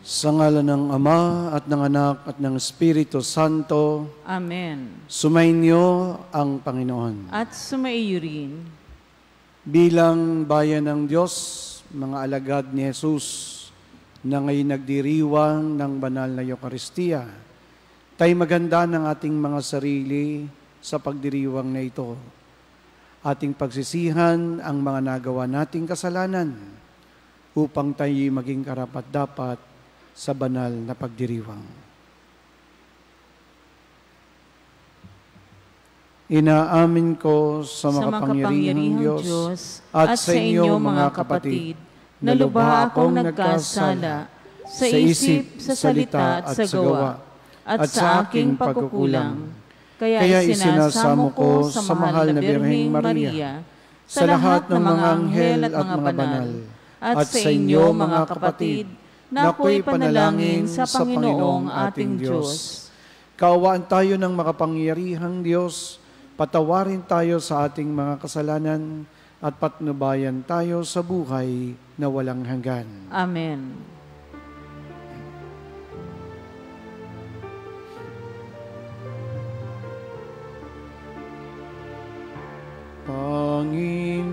Sa ngalan ng Ama at ng Anak at ng Espiritu Santo. Amen. Sumainyo ang Panginoon. At sumaiyo rin. Bilang bayan ng Diyos, mga alagad ni Jesus na ngayon nagdiriwang ng banal na Eucharistia, tayo maganda ng ating mga sarili sa pagdiriwang na ito. Ating pagsisihan ang mga nagawa nating kasalanan upang tayo maging karapat-dapat sa banal na pagdiriwang. Inaamin ko sa makapangyarihang Diyos at sa inyo mga kapatid, na lubha akong nagkasala sa isip, sa salita at sa gawa, at sa aking pagkukulang. Kaya isinasamo ko sa mahal na Birheng Maria, sa lahat ng mga anghel at mga banal, at sa inyo mga kapatid, na ako'y panalangin sa Panginoong ating Diyos. Kaawaan tayo ng makapangyarihang Diyos, patawarin tayo sa ating mga kasalanan, at patnubayan tayo sa buhay na walang hanggan. Amen. Panginoon,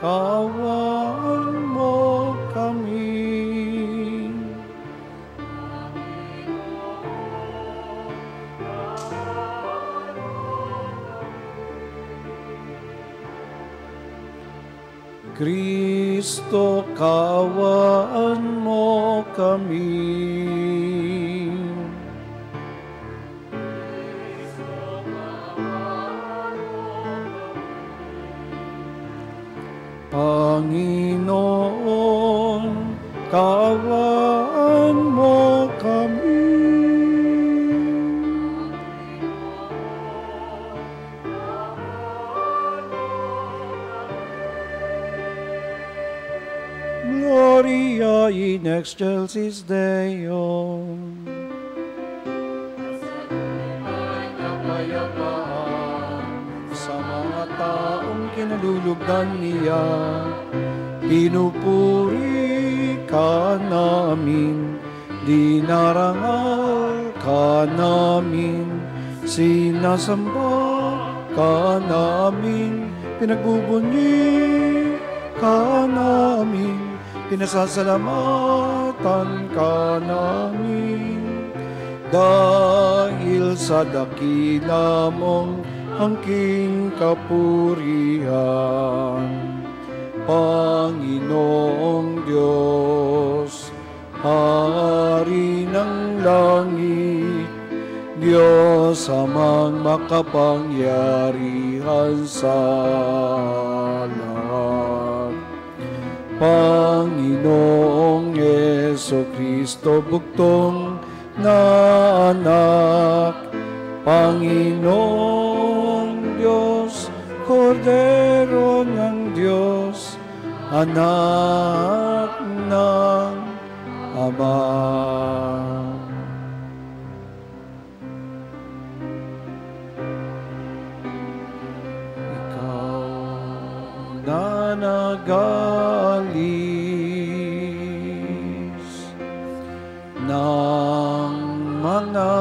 kaawaan mo kami. Kristo, kaawaan mo kami. Panginoon, kaawaan mo kami. Gloria in excelsis Deo. Sa mga taong kinalulugdan niya, pinupuri ka namin, dinarangal ka namin, sinasamba ka namin, pinagbubunyi ka namin, pinasasalamatan ka namin. Dahil sa dakila mong angking kapurihan, Panginoong Diyos, Hari ng langit, Diyos amang makapangyarihan sa lahat. Panginoong Jesucristo, bugtong na anak, Panginoong Diyos, Kordero ng Diyos, anak ng Ama. Ikaw na nagalis ng mga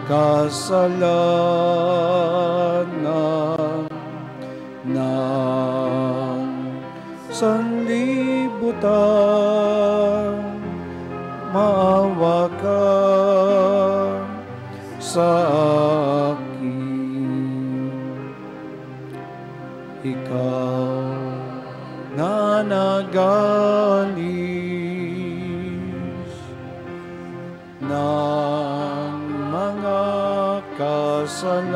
kasalanan ng sanlibutan, maawa ka sa akin. Ikaw na nagalis ng mga kasalanan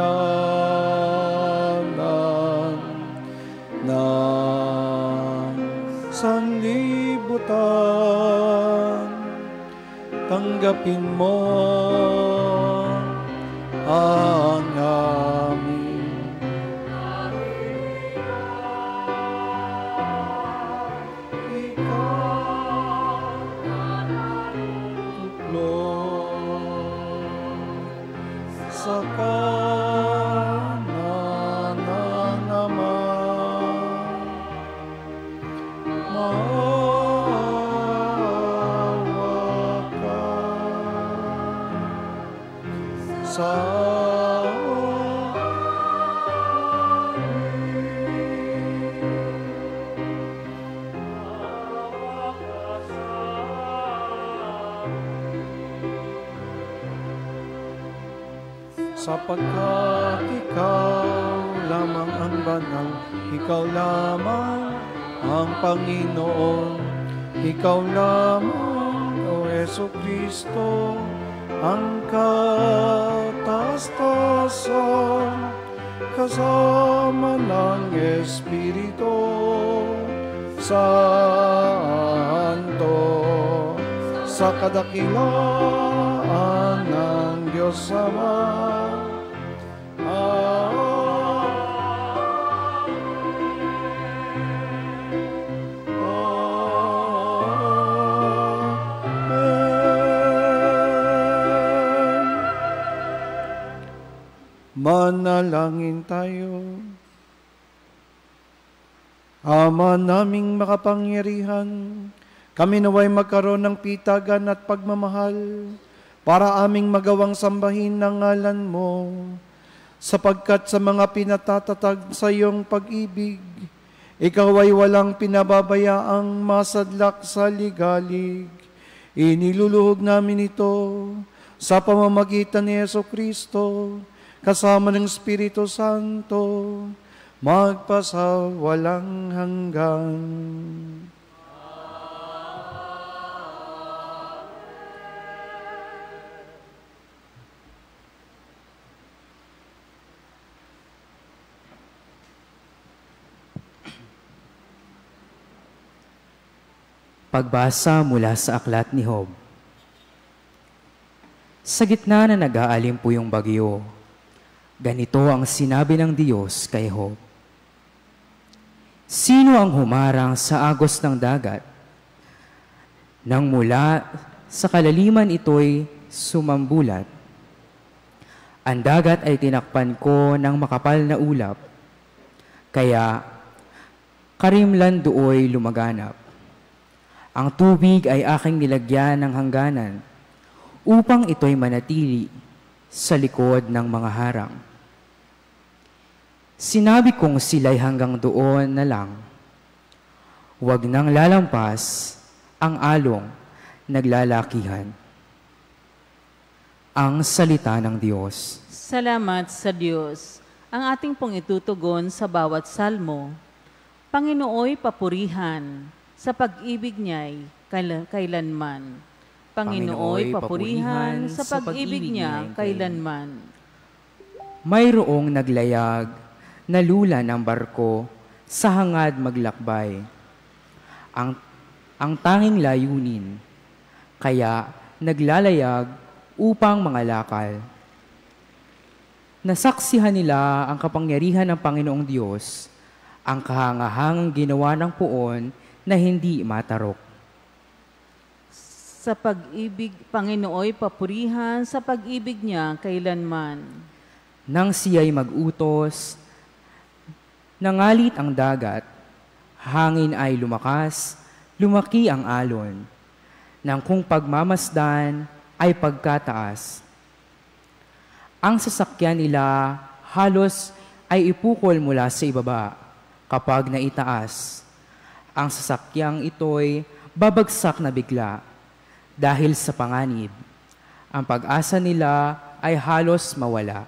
ng sanlibutan, tanggapin mo ang amin. Sa kanan ng Ama, sa sapagkat ikaw lamang ang banal, ikaw lamang ang Panginoon, ikaw lamang, O Jesucristo, ang kataas-taasan, kasama ng Espiritu Santo, sa kadakilaan ng Diyos Ama. Manalangin tayo. Ama naming makapangyarihan, kami naway magkaroon ng pitagan at pagmamahal para aming magawang sambahin ng ngalan mo, sapagkat sa mga pinatatatag sa iyong pag-ibig, ikaw ay walang pinababayaang masadlak sa ligalig. Iniluluhog namin ito sa pamamagitan ni Jesucristo, kasama ng Espiritu Santo, magpasawalang hanggan. Pagbasa mula sa aklat ni Job. Sa gitna na nag-aalimpo yung bagyo, ganito ang sinabi ng Diyos kay Job. Sino ang humarang sa agos ng dagat? Nang mula sa kalaliman ito'y sumambulat. Ang dagat ay tinakpan ko ng makapal na ulap, kaya karimlan dooy lumaganap. Ang tubig ay aking nilagyan ng hangganan, upang ito'y manatili sa likod ng mga harang. Sinabi kong sila'y hanggang doon na lang. Huwag nang lalampas ang along naglalakihan. Ang salita ng Diyos. Salamat sa Diyos. Ang ating pong itutugon sa bawat salmo. Panginooy papurihan, sa pag-ibig niya'y kailanman. Panginooy papurihan, sa pag-ibig niya kailanman. Mayroong naglayag na lula ng barko sa hangad maglakbay. Ang tanging layunin, kaya naglalayag upang mangalakal. Nasaksihan nila ang kapangyarihan ng Panginoong Diyos, ang kahangahangang ginawa ng puon na hindi matarok. Sa pag-ibig, Panginooy papurihan, sa pag-ibig niya kailanman. Nang siya'y mag-utos, nangalit ang dagat, hangin ay lumakas, lumaki ang alon, nang kung pagmamasdan ay pagkataas. Ang sasakyan nila halos ay ipukol mula sa ibaba kapag naitaas. Ang sasakyang ito'y babagsak na bigla dahil sa panganib. Ang pag-asa nila ay halos mawala.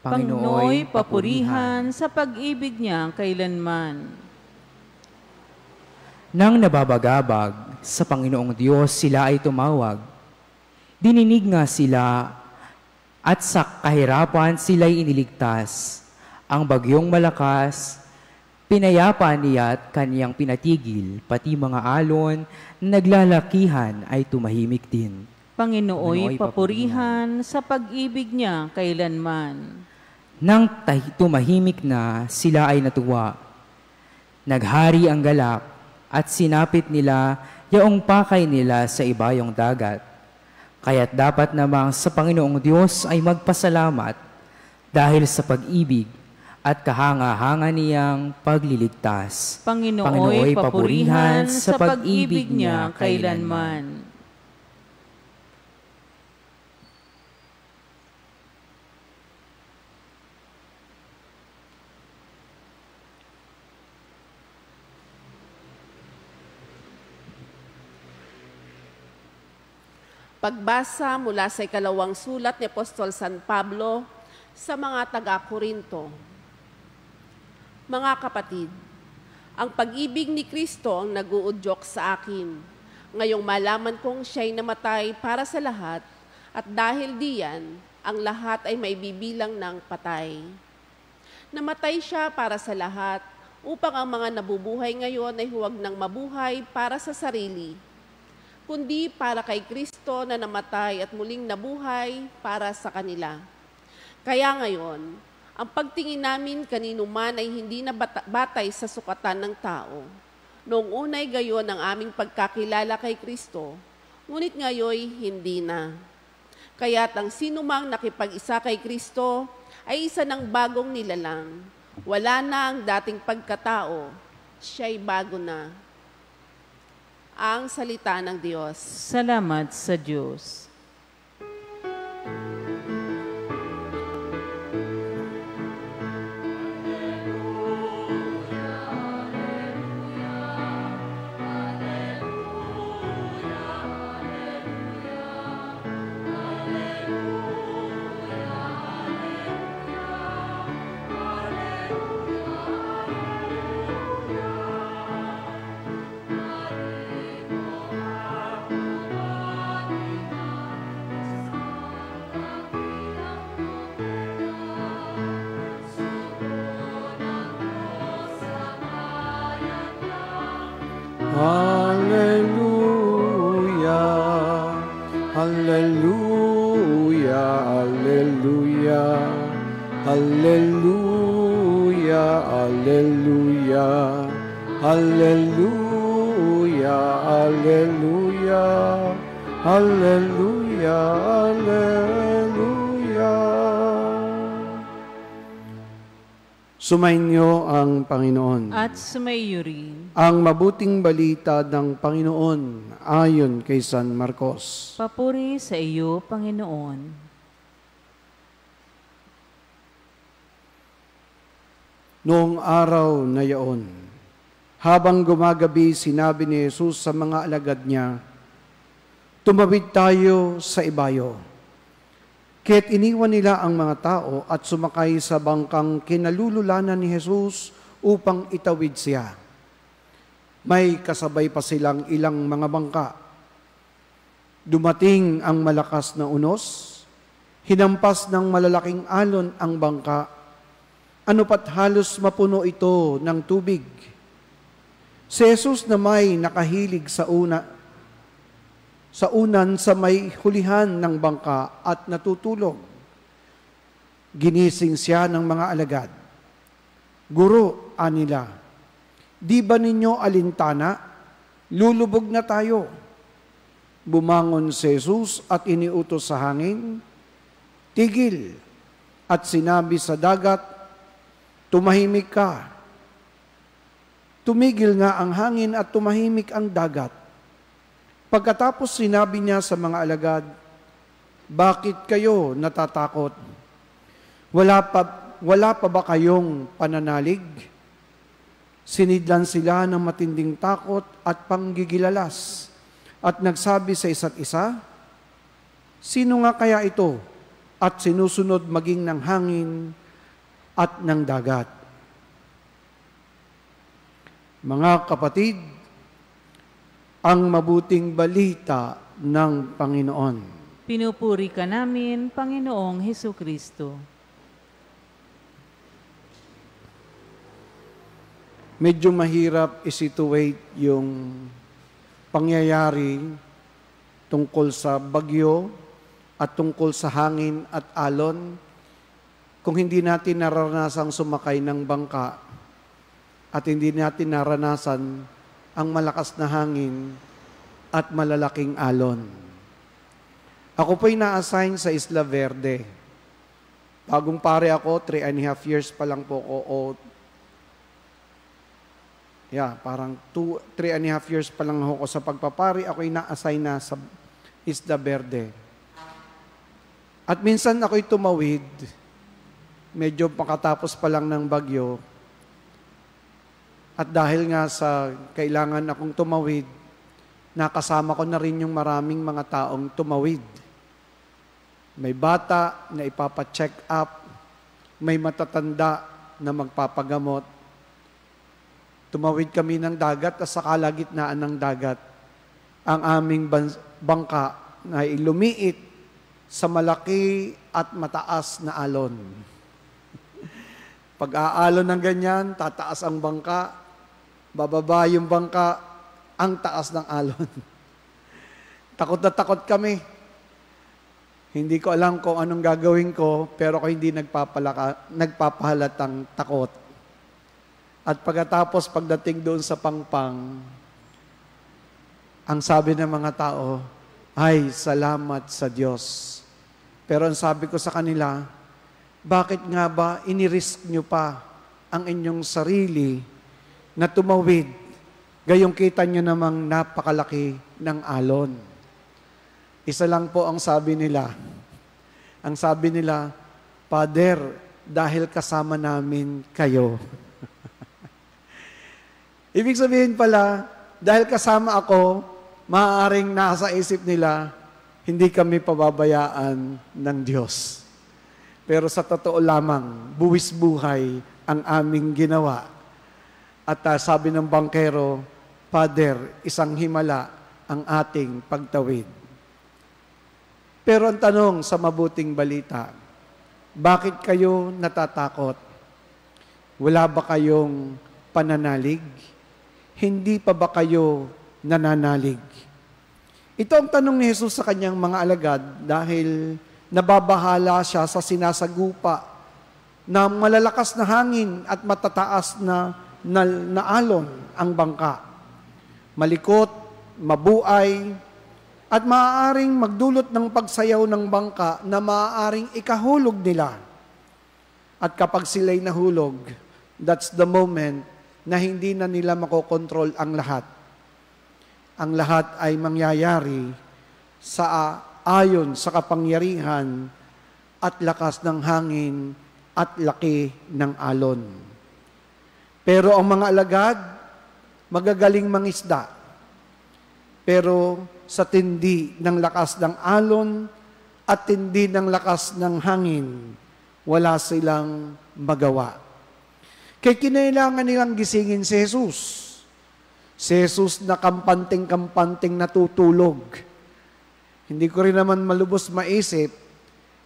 Panginooy papurihan, sa pag-ibig niya kailanman. Nang nababagabag sa Panginoong Diyos, sila ay tumawag. Dininig nga sila at sa kahirapan sila'y iniligtas. Ang bagyong malakas, pinayapa niya at kaniyang pinatigil, pati mga alon na naglalakihan ay tumahimik din. Panginooy papurihan, sa pag-ibig niya kailanman. Nang tumahimik na, sila ay natuwa. Naghari ang galak at sinapit nila yaong pakay nila sa ibayong dagat. Kaya't dapat namang sa Panginoong Diyos ay magpasalamat dahil sa pag-ibig at kahanga-hanga niyang pagliligtas. Panginooy papurihan, sa pag-ibig niya kailanman. Pagbasa mula sa ikalawang sulat ni Apostol San Pablo sa mga taga-Korinto. Mga kapatid, ang pag-ibig ni Kristo ang nag-uudyok sa akin. Ngayong malaman kong siya'y namatay para sa lahat, at dahil diyan, ang lahat ay maibibilang ng patay. Namatay siya para sa lahat, upang ang mga nabubuhay ngayon ay huwag nang mabuhay para sa sarili, kundi para kay Kristo na namatay at muling nabuhay para sa kanila. Kaya ngayon, ang pagtingin namin kanino man ay hindi na batay sa sukatan ng tao. Noong unay gayon ang aming pagkakilala kay Kristo, ngunit ngayoy hindi na. Kaya't ang sinumang nakipag-isa kay Kristo ay isa ng bagong nilalang. Wala na ang dating pagkatao, siya'y bago na. Ang salita ng Diyos. Salamat sa Diyos. Hallelujah, hallelujah, hallelujah, hallelujah, hallelujah, hallelujah, hallelujah, hallelujah, hallelujah. Sumainyo ang Panginoon. At sumaiyo rin. Ang mabuting balita ng Panginoon ayon kay San Marcos. Papuri sa iyo, Panginoon. Noong araw na yaon, habang gumagabi, sinabi ni Jesus sa mga alagad niya, "Tumawid tayo sa ibayo." Kaya't iniwan nila ang mga tao at sumakay sa bangkang kinalululanan ni Jesus upang itawid siya. May kasabay pa silang ilang mga bangka. Dumating ang malakas na unos, hinampas ng malalaking alon ang bangka. Ano pat halos mapuno ito ng tubig. Si Jesus na may nakahilig sa unan sa may hulihan ng bangka at natutulog. Ginising siya ng mga alagad. "Guro," anila, "di ba ninyo alintana? Lulubog na tayo." Bumangon si Jesus at iniutos sa hangin, "Tigil," at sinabi sa dagat, "Tumahimik ka." Tumigil nga ang hangin at tumahimik ang dagat. Pagkatapos sinabi niya sa mga alagad, "Bakit kayo natatakot? Wala pa ba kayong pananalig?" Sinidlan sila ng matinding takot at panggigilalas at nagsabi sa isa't isa, "Sino nga kaya ito at sinusunod maging ng hangin at ng dagat?" Mga kapatid, ang mabuting balita ng Panginoon. Pinupuri ka namin, Panginoong Hesukristo. Medyo mahirap isituate yung pangyayari tungkol sa bagyo at tungkol sa hangin at alon kung hindi natin naranasang sumakay ng bangka at hindi natin naranasan ang malakas na hangin at malalaking alon. Ako po'y na-assign sa Isla Verde. Bagong pare ako, 3.5 years pa lang po ako, parang 3.5 years pa lang ako sa pagpapari, ako'y na-assign na sa Isla Verde. At minsan ako'y tumawid, medyo makatapos pa lang ng bagyo, at dahil nga sa kailangan akong tumawid, nakasama ko na rin yung maraming mga taong tumawid. May bata na ipapacheck up, may matatanda na magpapagamot. Tumawid kami ng dagat at sa kalagitnaan ng dagat, ang aming bangka na ilumiit sa malaki at mataas na alon. Pag-aalon ng ganyan, tataas ang bangka, bababa yung bangka, ang taas ng alon. Takot na takot kami. Hindi ko alam kung anong gagawin ko, pero ako hindi nagpapahalatang takot. At pagkatapos, pagdating doon sa pangpang, ang sabi ng mga tao, ay, salamat sa Diyos. Pero ang sabi ko sa kanila, bakit nga ba inirisk nyo pa ang inyong sarili na tumawid, gayong kita nyo namang napakalaki ng alon? Isa lang po ang sabi nila. Ang sabi nila, Father, dahil kasama namin kayo. Ibig sabihin pala, dahil kasama ako, maaaring nasa isip nila, hindi kami pababayaan ng Diyos. Pero sa totoo lamang, buwis buhay ang aming ginawa. At sabi ng bangkero, Father, isang himala ang ating pagtawid. Pero ang tanong sa mabuting balita, bakit kayo natatakot? Wala ba kayong pananalig? Hindi pa ba kayo nananalig? Ito ang tanong ni Jesus sa kanyang mga alagad dahil nababahala siya sa sinasagupa na malalakas na hangin at matataas na alon ang bangka. Malikot, mabuay, at maaaring magdulot ng pagsayaw ng bangka na maaaring ikahulog nila. At kapag sila'y nahulog, that's the moment na hindi na nila makokontrol ang lahat. Ang lahat ay mangyayari sa ayon sa kapangyarihan at lakas ng hangin at laki ng alon. Pero ang mga alagad, magagaling mangisda. Pero sa tindi ng lakas ng alon at tindi ng lakas ng hangin, wala silang magawa. Kaya kinailangan nilang gisingin si Jesus. Si Jesus na kampanting-kampanting natutulog. Hindi ko rin naman malubos maisip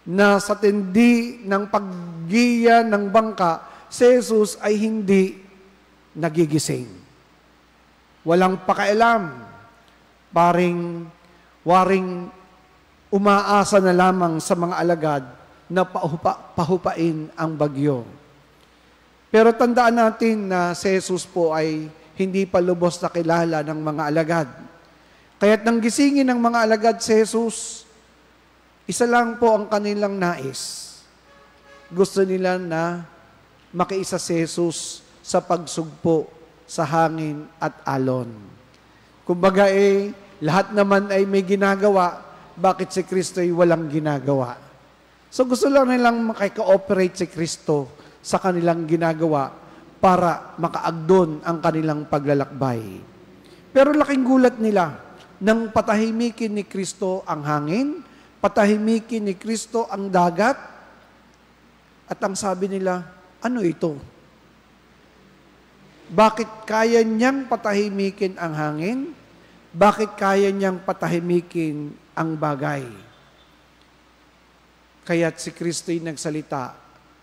na sa tindi ng paggiya ng bangka, si Jesus ay hindi nagigising. Walang pakialam. Waring umaasa na lamang sa mga alagad na pahupain ang bagyo. Pero tandaan natin na si Jesus po ay hindi pa lubos na kilala ng mga alagad. Kaya't nang gisingin ng mga alagad si Jesus, isa lang po ang kanilang nais. Gusto nila na makiisa si Jesus sa pagsugpo sa hangin at alon. Kumbaga lahat naman ay may ginagawa, bakit si Kristo ay walang ginagawa? So gusto lang nilang makikooperate si Kristo sa kanilang ginagawa para makaagdon ang kanilang paglalakbay. Pero laking gulat nila nang patahimikin ni Kristo ang hangin, patahimikin ni Kristo ang dagat, at ang sabi nila, ano ito? Bakit kaya niyang patahimikin ang hangin? Bakit kaya niyang patahimikin ang bagay? Kaya't si Kristo'y nagsalita,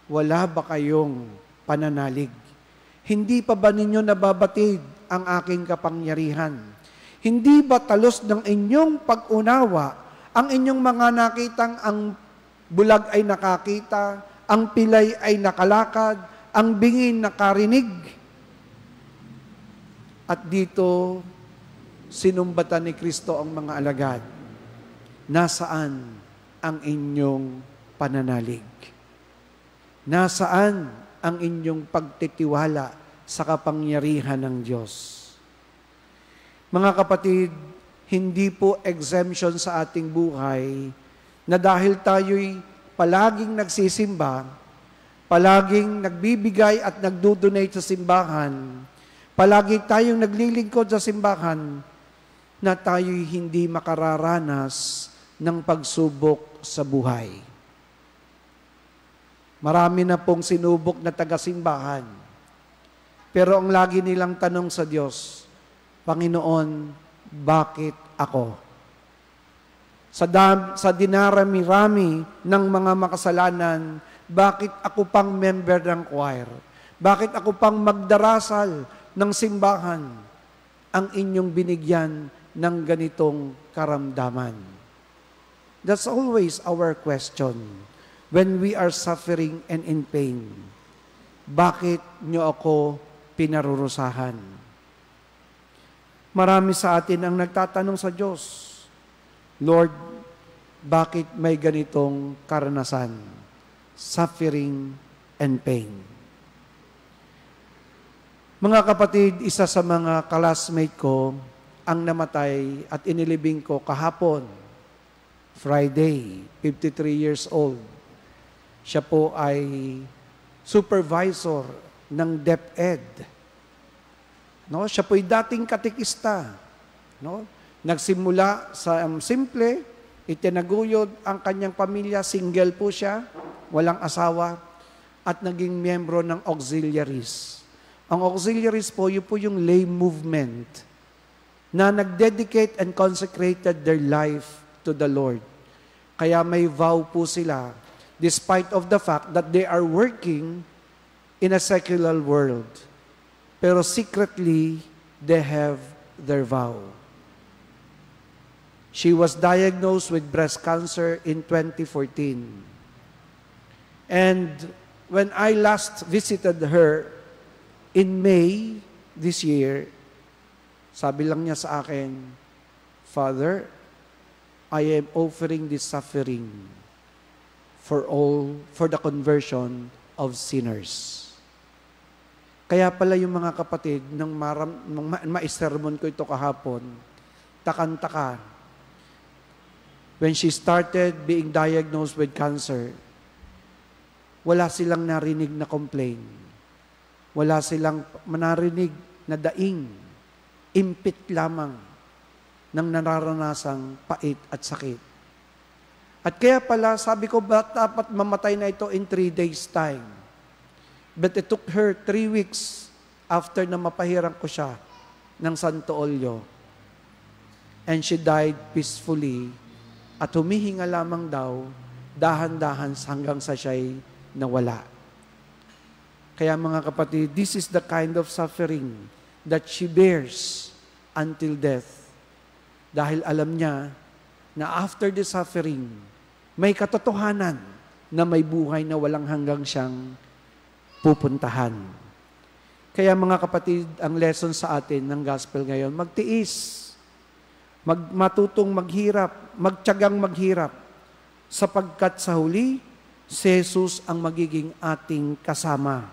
wala ba kayong pananalig? Hindi pa ba ninyo nababatid ang aking kapangyarihan? Hindi ba talos ng inyong pag-unawa ang inyong mga nakitang ang bulag ay nakakita, ang pilay ay nakalakad, ang bingin nakarinig? At dito, sinumbatan ni Kristo ang mga alagad. Nasaan ang inyong pananalig? Nasaan ang inyong pagtitiwala sa kapangyarihan ng Diyos? Mga kapatid, hindi po exemption sa ating buhay na dahil tayo'y palaging nagsisimba, palaging nagbibigay at nagdodonate sa simbahan, palagi tayong naglilingkod sa simbahan, na tayo'y hindi makararanas ng pagsubok sa buhay. Marami na pong sinubok na taga-simbahan. Pero ang lagi nilang tanong sa Diyos, Panginoon, bakit ako? Sa dinarami-rami ng mga makasalanan, bakit ako pang member ng choir? Bakit ako pang magdarasal ng simbahan? Ang inyong binigyan ng ganitong karamdaman. That's always our question when we are suffering and in pain. Bakit nyo ako pinarurusahan? Marami sa atin ang nagtatanong sa Diyos, Lord, bakit may ganitong karanasan? Suffering and pain. Mga kapatid, isa sa mga classmate ko ang namatay at inilibing ko kahapon, Friday, 53 years old. Siya po ay supervisor ng DepEd. No? Siya po ay dating katikista. No? Nagsimula sa simple, itinaguyod ang kanyang pamilya, single po siya, walang asawa, at naging miyembro ng auxiliaries. Ang auxiliaries po, yun po yung lay movement na nag-dedicate and consecrated their life to the Lord. Kaya may vow po sila, despite of the fact that they are working in a secular world. Pero secretly, they have their vow. She was diagnosed with breast cancer in 2014. And when I last visited her in May this year, sabi lang niya sa akin, Father, I am offering this suffering for the conversion of sinners. Kaya pala yung mga kapatid, nung maisermon ko ito kahapon, takan-taka, when she started being diagnosed with cancer, wala silang narinig na complain. Wala silang manarinig na daing, impit lamang ng nararanasang pait at sakit. At kaya pala, sabi ko, dapat mamatay na ito in 3 days' time. But it took her 3 weeks after na mapahiran ko siya ng Santo Olyo. And she died peacefully at humihinga lamang daw, dahan-dahan hanggang sa siya'y nawala. Kaya mga kapatid, this is the kind of suffering that she bears until death. Dahil alam niya na after the suffering, may katotohanan na may buhay na walang hanggang siyang pupuntahan. Kaya mga kapatid, ang lesson sa atin ng gospel ngayon, magtiis, matutong maghirap, magtiyagang maghirap, sapagkat sa huli, si Jesus ang magiging ating kasama.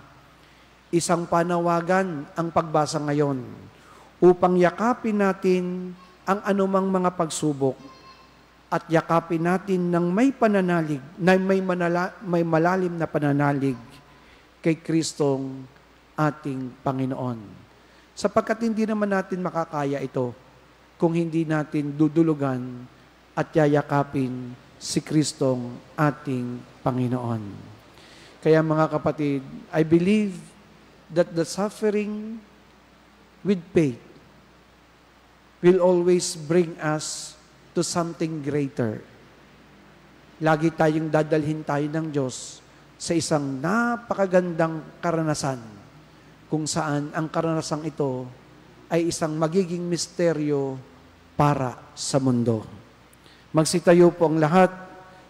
Isang panawagan ang pagbasa ngayon upang yakapin natin ang anumang mga pagsubok at yakapin natin ng may pananalig, na may malalim na pananalig kay Kristong ating Panginoon. Sapagkat hindi naman natin makakaya ito kung hindi natin dudulugan at yayakapin si Kristong ating Panginoon. Kaya mga kapatid, I believe that the suffering with faith will always bring us to something greater. Lagi tayong dadalhin tayo ng Diyos sa isang napakagandang karanasan kung saan ang karanasang ito ay isang magiging misteryo para sa mundo. Magsitayo po ang lahat,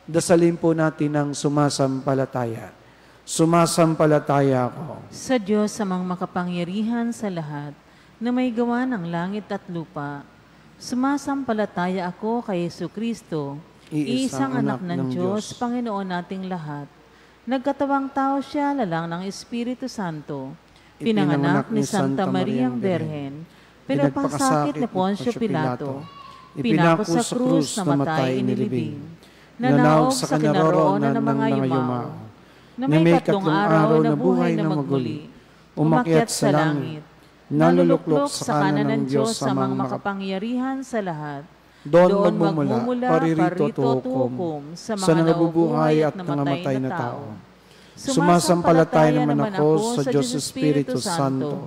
dasalin po natin ang sumasampalataya. Sumasampalataya ako sa Diyos amang makapangyarihan sa lahat, na may gawa ng langit at lupa. Sumasampalataya ako kay Jesucristo, iisang anak ng Diyos, Panginoon nating lahat. Nagkatawang tao siya, lalang ng Espiritu Santo. Pinanganak ni Santa Mariang Berhen, pinagpakasakit ni Poncio Pilato, pinako sa krus, namatay, inilibing, nanaog sa kinaroonan ng mga yumao, na may 3 araw na buhay na magmuli, umakyat sa langit, na luluklok sa kanan ng Diyos sa mga makapangyarihan sa lahat. Doon magmumula, paririto tukom, sa mga nabubuhay at namatay na tao. Sumasampalataya naman ako sa Diyos Espiritu Santo,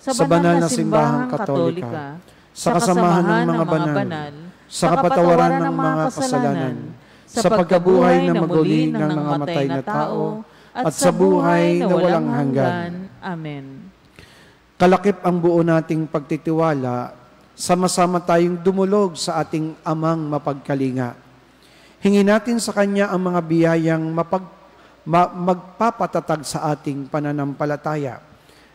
sa banal na simbahang katolika, sa kasamahan ng mga banal, sa kapatawaran ng mga kasalanan, sa pagkabuhay na muli ng mga matay na tao, at sa buhay na walang hanggan. Amen. Kalakip ang buo nating pagtitiwala, sama-sama tayong dumulog sa ating Amang mapagkalinga. Hingin natin sa Kanya ang mga biyayang magpapatatag sa ating pananampalataya.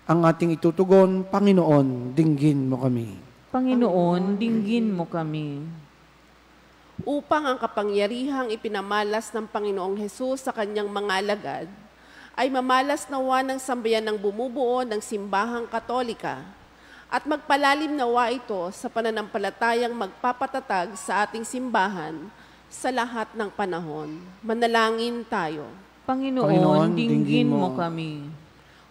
Ang ating itutugon, Panginoon, dinggin mo kami. Panginoon, dinggin mo kami. Upang ang kapangyarihang ipinamalas ng Panginoong Hesus sa Kanyang mga alagad, ay mamalas nawa ng sambayan ng bumubuo ng simbahang katolika, at magpalalim nawa ito sa pananampalatayang magpapatatag sa ating simbahan sa lahat ng panahon. Manalangin tayo. Panginoon, dinggin mo kami.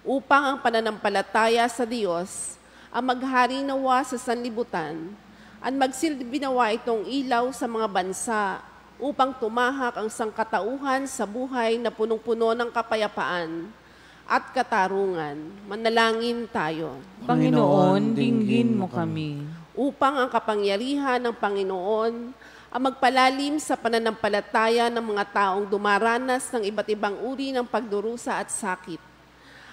Upang ang pananampalataya sa Diyos ang maghari nawa sa sanlibutan, at magsilbi nawa itong ilaw sa mga bansa, upang tumahak ang sangkatauhan sa buhay na punong-puno ng kapayapaan at katarungan. Manalangin tayo. Panginoon, dinggin mo kami. Upang ang kapangyarihan ng Panginoon ang magpalalim sa pananampalataya ng mga taong dumaranas ng iba't ibang uri ng pagdurusa at sakit,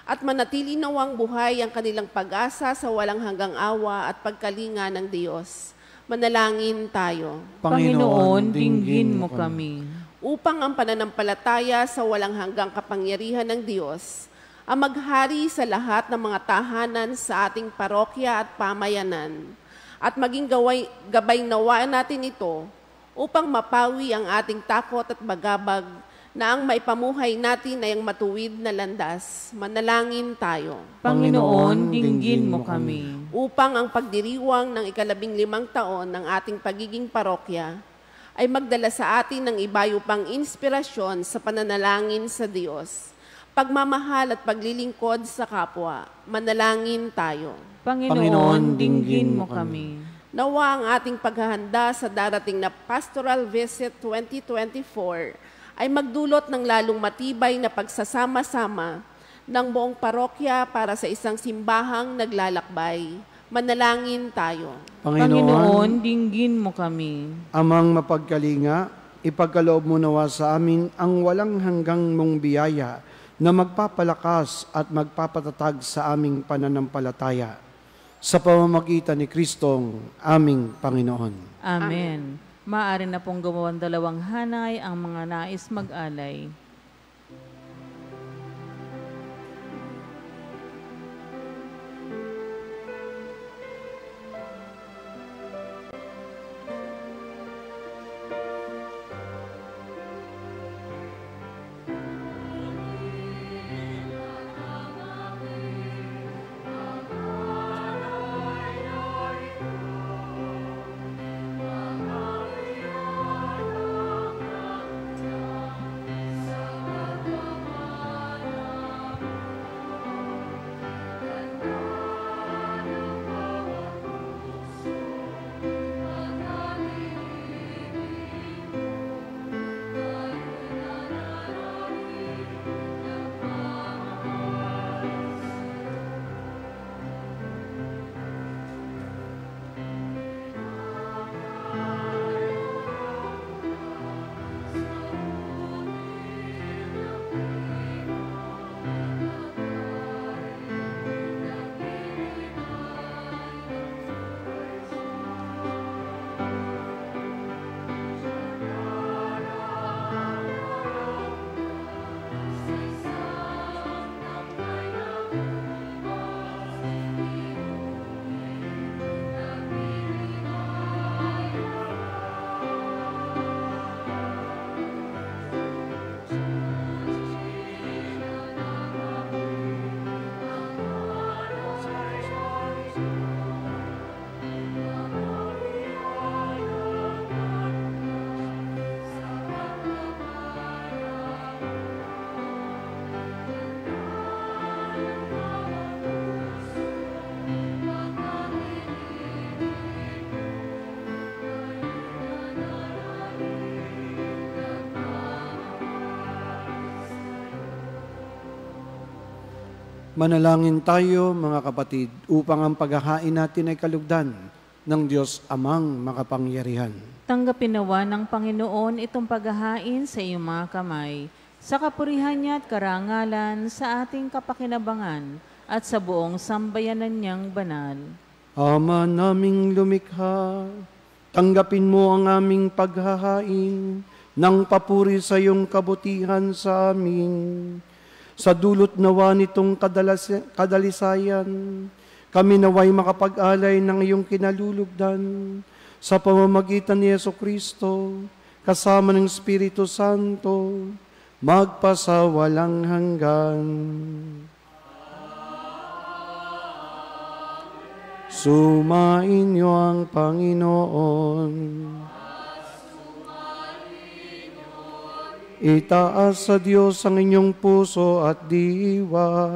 at manatili nawang buhay ang kanilang pag-asa sa walang hanggang awa at pagkalinga ng Diyos. Manalangin tayo. Panginoon, dinggin mo kami. Upang ang pananampalataya sa walang hanggang kapangyarihan ng Diyos ang maghari sa lahat ng mga tahanan sa ating parokya at pamayanan, at maging gabay nawa natin ito upang mapawi ang ating takot at bagabag na ang maipamuhay natin ay ang matuwid na landas. Manalangin tayo. Panginoon, dinggin mo kami. Upang ang pagdiriwang ng 15 taon ng ating pagiging parokya ay magdala sa atin ng ibayo pang inspirasyon sa pananalangin sa Diyos, pagmamahal at paglilingkod sa kapwa. Manalangin tayo. Panginoon, dinggin mo kami. Nawa ang ating paghahanda sa darating na Pastoral Visit 2024 ay magdulot ng lalong matibay na pagsasama-sama ng buong parokya para sa isang simbahang naglalakbay. Manalangin tayo. Panginoon, dinggin mo kami. Amang mapagkalinga, ipagkaloob mo nawa sa amin ang walang hanggang mong biyaya na magpapalakas at magpapatatag sa aming pananampalataya. Sa pamamagitan ni Kristong aming Panginoon. Amen. Maaari na pong gumawan 2 hanay ang mga nais mag-alay. Manalangin tayo, mga kapatid, upang ang paghahain natin ay kalugdan ng Diyos Amang makapangyarihan. Tanggapin nawa ng Panginoon itong paghahain sa iyong mga kamay, sa kapurihan niya at karangalan sa ating kapakinabangan at sa buong sambayanan niyang banal. Ama naming lumikha, tanggapin mo ang aming paghahain ng papuri sa iyong kabutihan sa amin. Sa dulot nawa nitong kadalisayan, kami naway makapag-alay ng iyong kinalulugdan sa pamamagitan ni Jesucristo, kasama ng Espiritu Santo, magpasawalang hanggan. Sumainyo ang Panginoon. Itaas sa Diyos ang inyong puso at diwa.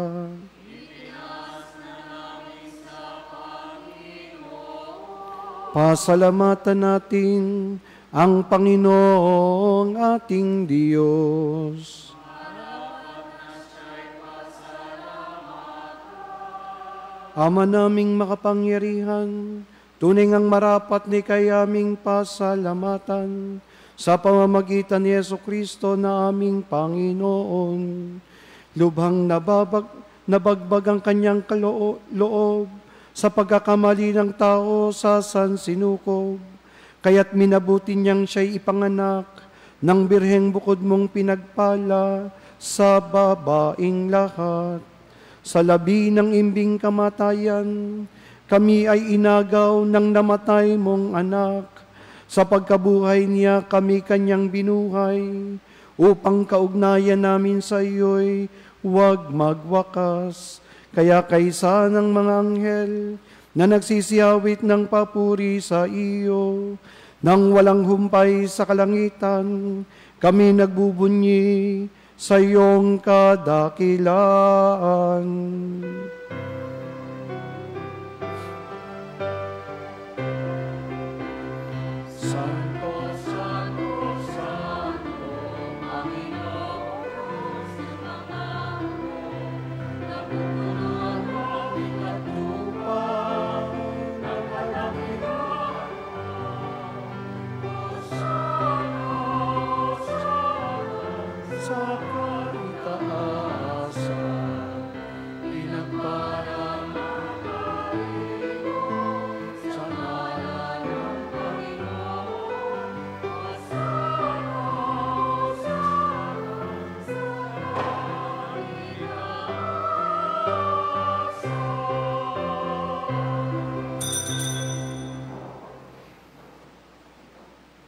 Pasalamatan natin ang Panginoong ating Diyos. Ama naming makapangyarihan, tunay ngang marapat ni kayaming pasalamatan sa pamamagitan ni Jesucristo na aming Panginoon. Lubhang nabagbag ang kanyang loob sa pagkakamali ng tao sa sansinukob, kaya't minabuti niyang siya'y ipanganak ng birheng bukod mong pinagpala sa babaing lahat. Sa labi ng imbing kamatayan, kami ay inagaw ng namatay mong anak. Sa pagkabuhay niya kami kanyang binuhay, upang kaugnayan namin sa iyo'y huwag magwakas. Kaya kaysa ng mga anghel na nagsisiyawit ng papuri sa iyo, nang walang humpay sa kalangitan, kami nagbubunyi sa iyong kadakilaan.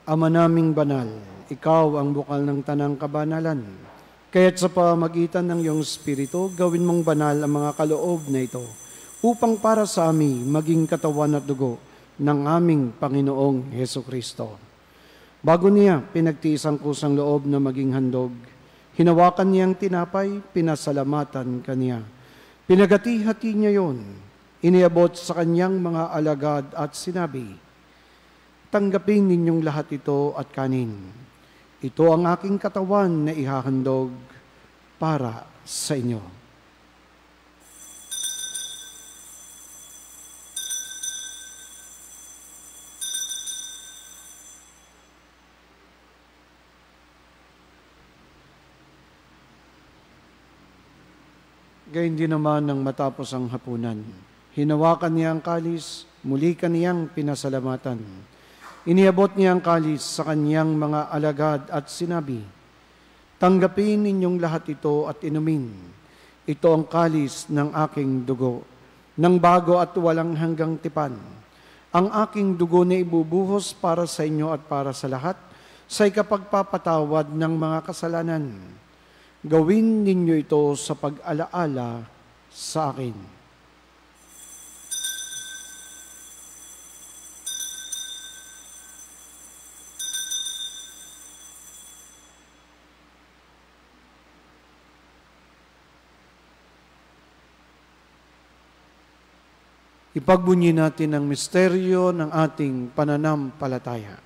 Ama naming banal, ikaw ang bukal ng tanang kabanalan. Kaya't sa pamagitan ng iyong Espiritu, gawin mong banal ang mga kaloob na ito, upang para sa amin maging katawan at dugo ng aming Panginoong Hesukristo. Bago niya pinagtiis ang kusang loob na maging handog, hinawakan niyang tinapay, pinasalamatan kaniya. Pinagati-hati niya yon, iniabot sa kanyang mga alagad at sinabi, tanggapin ninyong lahat ito at kanin. Ito ang aking katawan na ihahandog para sa inyo. Gayun din naman nang matapos ang hapunan, hinawakan niya ang kalis, muli kaniyang pinasalamatan. Iniabot niya ang kalis sa kanyang mga alagad at sinabi, tanggapin ninyong lahat ito at inumin. Ito ang kalis ng aking dugo, ng bago at walang hanggang tipan. Ang aking dugo na ibubuhos para sa inyo at para sa lahat, sa ikapagpapatawad ng mga kasalanan. Gawin ninyo ito sa pag-alaala sa akin. Ipagbunyi natin ang misteryo ng ating pananampalataya.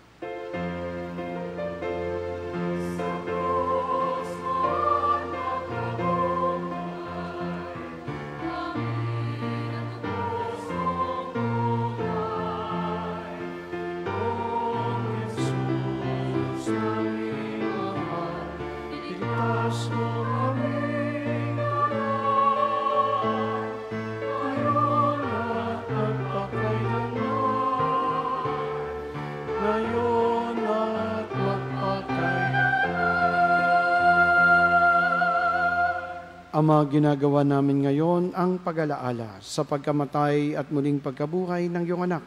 Ama, ginagawa namin ngayon ang pag-alaala sa pagkamatay at muling pagkabuhay ng iyong anak.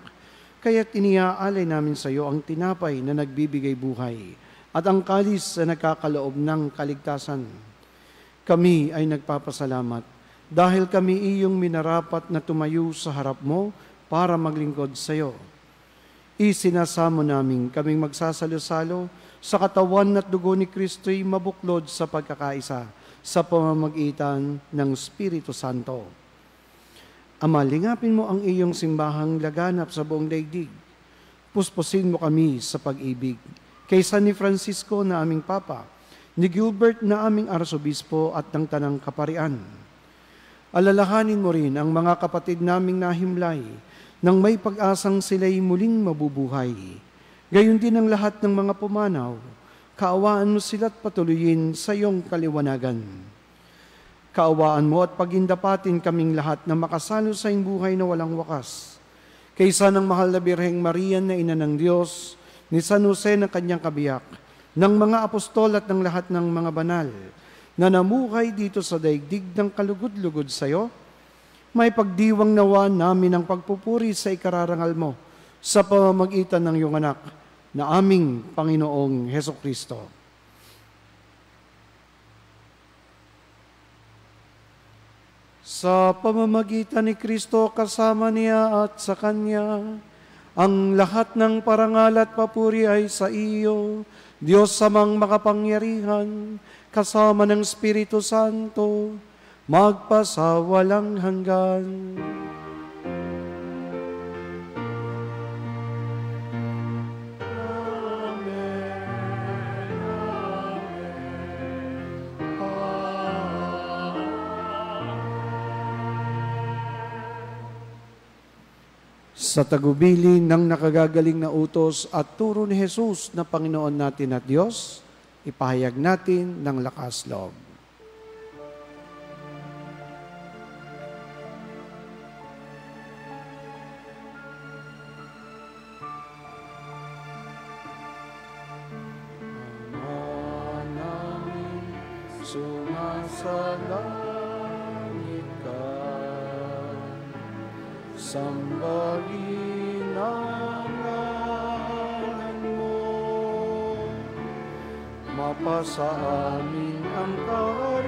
Kaya't iniaalay namin sa iyo ang tinapay na nagbibigay buhay at ang kalis na nagkakaloob ng kaligtasan. Kami ay nagpapasalamat dahil kami iyong minarapat na tumayo sa harap mo para maglingkod sa iyo. Isinasamo namin kaming magsasalo-salo sa katawan at dugo ni Kristo'y mabuklod sa pagkakaisa sa pamamagitan ng Espiritu Santo. Ama, lingapin mo ang iyong simbahang laganap sa buong daigdig. Puspusin mo kami sa pag-ibig. Kay San ni Francisco na aming Papa, ni Gilbert na aming Arsobispo at ng Tanang Kaparian. Alalahanin mo rin ang mga kapatid naming nahimlay nang may pag-asang sila'y muling mabubuhay. Gayon din ang lahat ng mga pumanaw, kaawaan mo sila't patuloyin sa iyong kaliwanagan. Kaawaan mo at pagindapatin kaming lahat na makasalo sa iyong buhay na walang wakas. Kaysa ng mahal na Birheng Maria na Ina ng Diyos, ni San Jose na kanyang kabiyak, ng mga apostol at ng lahat ng mga banal, na namuhay dito sa daigdig ng kalugod-lugod sa iyo, may pagdiwang nawa namin ang pagpupuri sa ikararangal mo sa pamamagitan ng iyong anak na aming Panginoong Hesukristo. Sa pamamagitan ni Kristo kasama niya at sa Kanya, ang lahat ng parangal at papuri ay sa iyo, Diyos samang makapangyarihan, kasama ng Espiritu Santo, magpasawalang hanggan. Sa tagubili ng nakagagaling na utos at turo ni Jesus na Panginoon natin at Diyos, ipahayag natin ng lakas loob. Ama namin, sumasalangit ka, sambahin ang ngalan mo, mapasa amin ang kaharian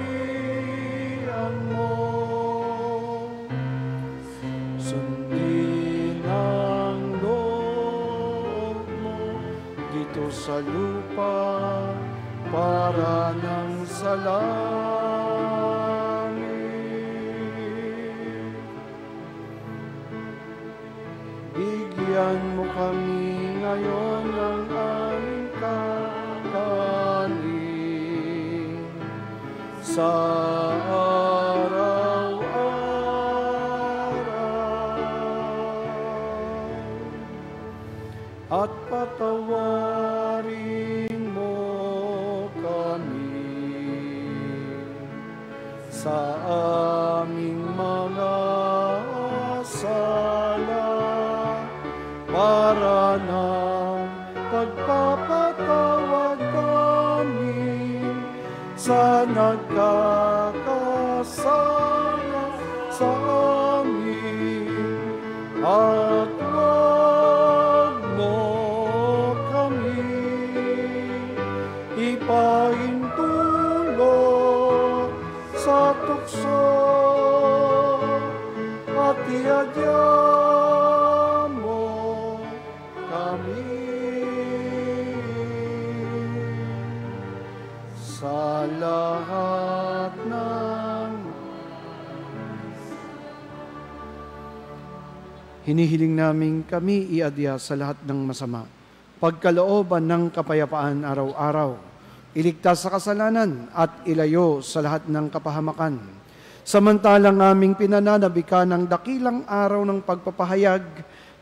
mo, sundin ang loob mo dito sa lupa para ng sa bigyan mo kami ngayon ng aming kakanin sa araw-araw at patawarin mo kami sa aming mga sala para ng pagpapatawad kami sa nagkakasala sa amin at huwag mo kami ipahintulot sa tukso at iadya mo kami sa lahat ng hinihiling namin kami iadya sa lahat ng masama, pagkalooban ng kapayapaan araw-araw, iligtas sa kasalanan at ilayo sa lahat ng kapahamakan. Samantalang aming pinananabikan ng dakilang araw ng pagpapahayag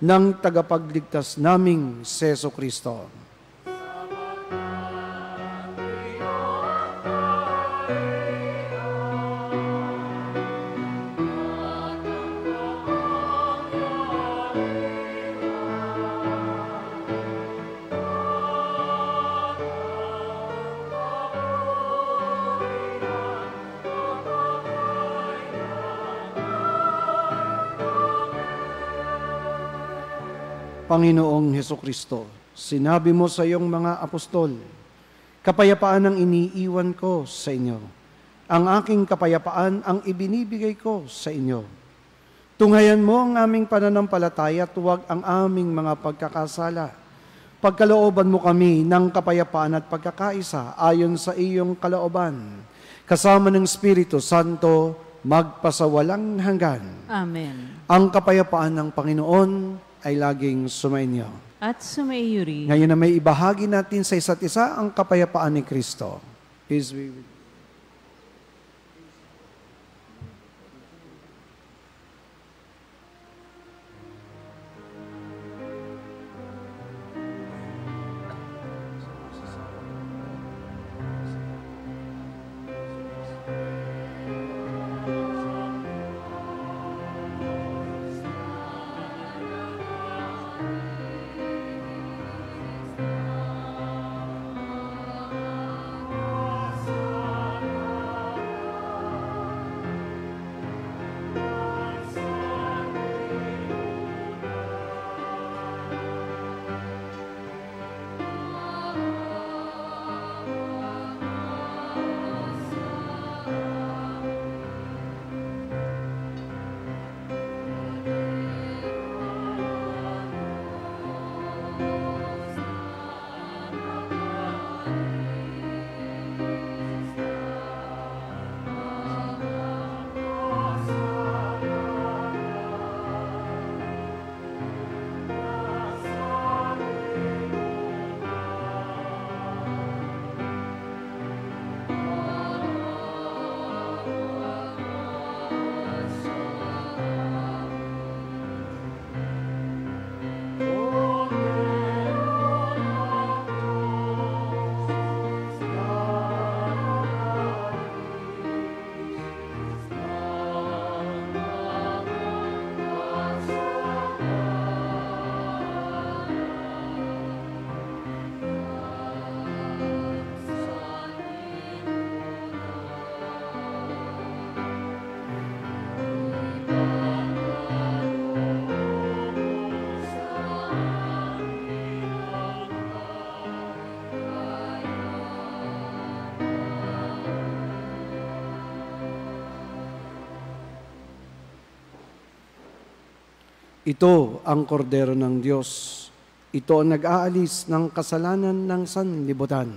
ng tagapagligtas naming Jesucristo. Panginoong Hesukristo, sinabi mo sa iyong mga apostol, kapayapaan ang iniiwan ko sa inyo. Ang aking kapayapaan ang ibinibigay ko sa inyo. Tunghayan mo ang aming pananampalataya at huwag ang aming mga pagkakasala. Pagkalooban mo kami ng kapayapaan at pagkakaisa ayon sa iyong kalooban, kasama ng Espiritu Santo, magpasawalang hanggan. Amen. Ang kapayapaan ng Panginoon ay laging sumainyo. At sumaiyo rin. Ngayon na may ibahagi natin sa isa't isa ang kapayapaan ni Kristo. Peace be with you. Ito ang kordero ng Diyos. Ito ang nag-aalis ng kasalanan ng sanlibutan.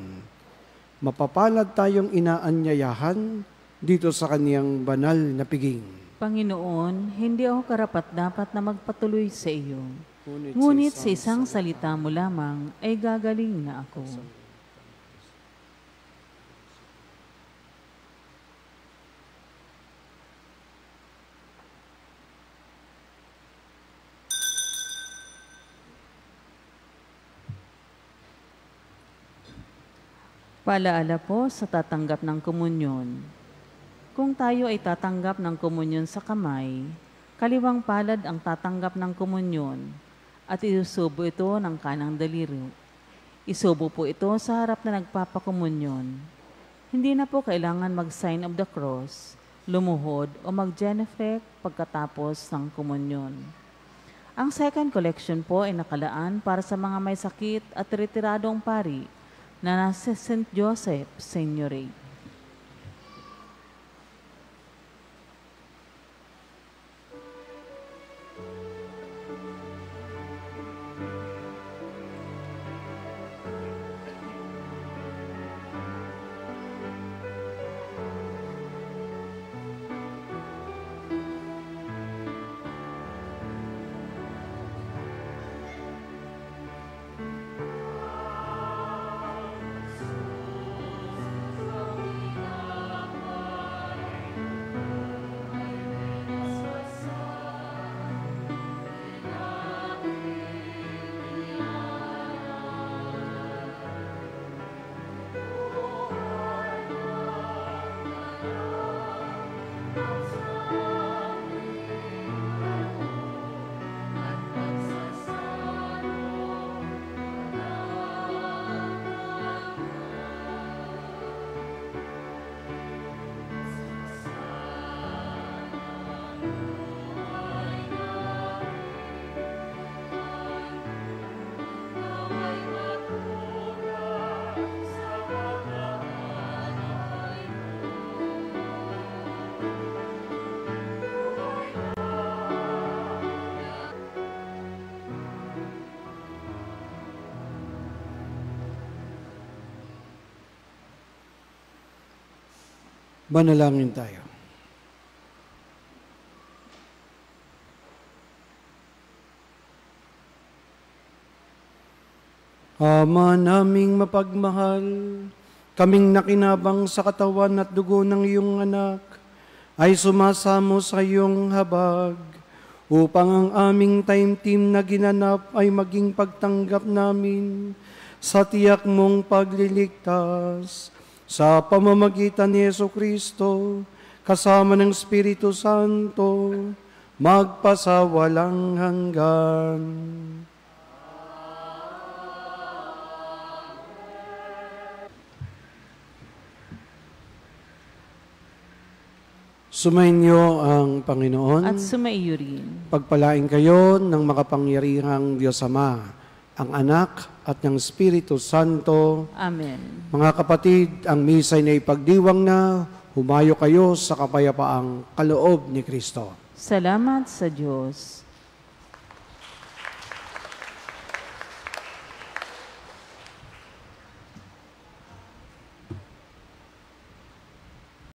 Mapapalad tayong inaanyayahan dito sa kaniyang banal na piging. Panginoon, hindi ako karapat-dapat na magpatuloy sa iyo. Ngunit sa isang salita mo lamang ay gagaling na ako. Paalaala po sa tatanggap ng komunyon. Kung tayo ay tatanggap ng komunyon sa kamay, kaliwang palad ang tatanggap ng komunyon at isusubo ito ng kanang daliri. Isubo po ito sa harap na nagpapakomunyon. Hindi na po kailangan mag-sign of the cross, lumuhod o mag-genuflect pagkatapos ng komunyon. Ang second collection po ay nakalaan para sa mga may sakit at retiradong pari na nasa St. Joseph Seignory. Manalangin tayo. Ama naming mapagmahal, kaming nakinabang sa katawan at dugo ng iyong anak, ay sumasamo sa iyong habag, upang ang aming taimtim na ginanap ay maging pagtanggap namin sa tiyak mong pagliligtas, sa pamamagitan ni Jesucristo, kasama ng Espiritu Santo, magpasawalang hanggan. Sumainyo ang Panginoon. At sumaiyo rin. Pagpalain kayo ng makapangyarihang Diyos Ama, ang Anak at ng Espiritu Santo. Amen. Mga kapatid, ang misa'y na ipagdiwang na, humayo kayo sa kapayapaang kaloob ni Kristo. Salamat sa Diyos.